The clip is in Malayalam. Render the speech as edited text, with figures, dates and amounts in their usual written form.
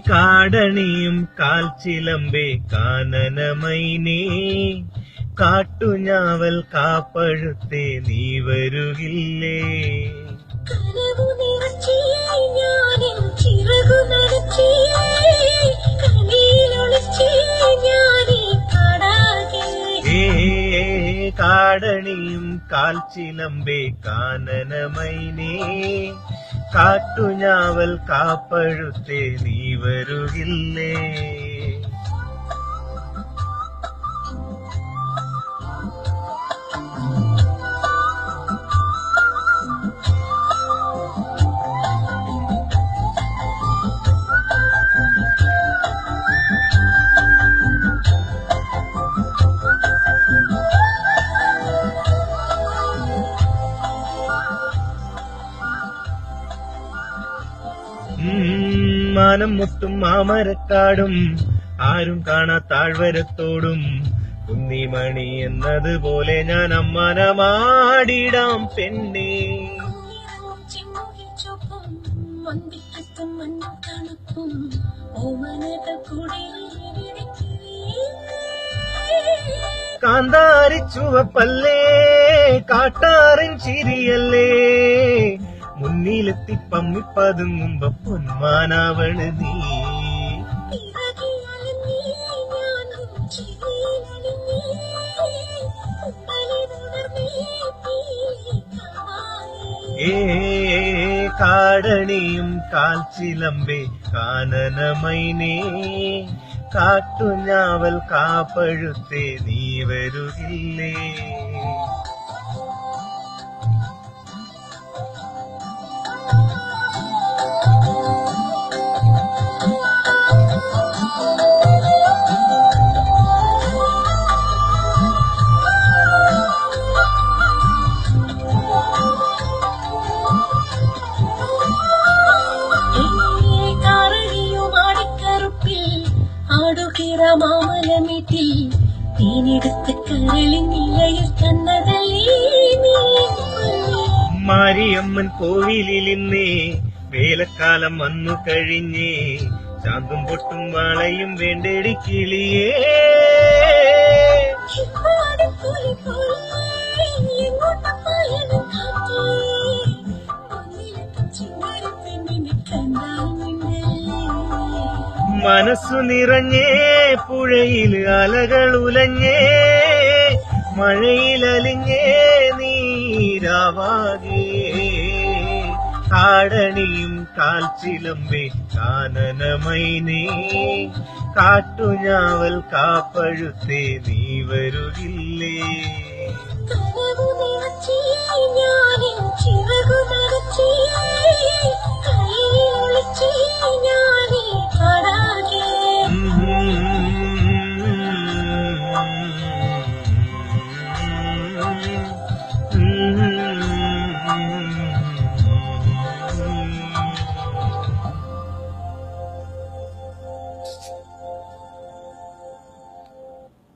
കാടണിയും കാൽച്ചിലമ്പേ കാനനമൈനേ കാട്ടുഞാവൽ കാപ്പഴുത്തേ നീ വരുകില്ലേ. കാടണിയും കാൽച്ചിലമ്പേ കാനനമൈനേ കാട്ടുഞാവൽ കാപ്പഴുത്തേ നീ വരുകില്ലേ. മാനം മുട്ടും മാമരക്കാടും ആരും കാണാ താഴ്വരത്തോടും കുന്നിമണി എന്നതുപോലെ ഞാൻ അമ്മാനമാടിടാം പെണ്ണേ. കാന്താരി ചുവപ്പല്ലേ കാട്ടാറിൻ ചിരിയല്ലേ മുന്നിലെത്തി പമ്മിപ്പതുങ്ങുമ്പോ പൊന്മാനാവണ് നീ. കാടണിയും കാൽച്ചിലമ്പേ കാനനമൈനേ കാട്ടുഞാവൽ കാപ്പഴുത്തേ നീ വരുകില്ലേ. മാമലമീട്ടിൽ തീനെടുത്ത് കരളിൻ നിലയിൽ തന്നതല്ലേ മാരിയമ്മൻ കോവിലിൽ ഇന്നേ വേലക്കാലം വന്നു കഴിഞ്ഞേ ചാന്തും പൊട്ടും വാളയും വേണ്ടേടി കിളിയേ. മനസ്സു നിറഞ്ഞേ പുഴയിൽ അലകൾ ഉലഞ്ഞേ മഴയിലലിഞ്ഞേ നീരാവാകേ. കാടണിയും കാൽച്ചിലമ്പേ കാനനമൈനേ കാട്ടുഞാവൽ കാപ്പഴുത്തേ നീ വരുകില്ലേ. ചിറകു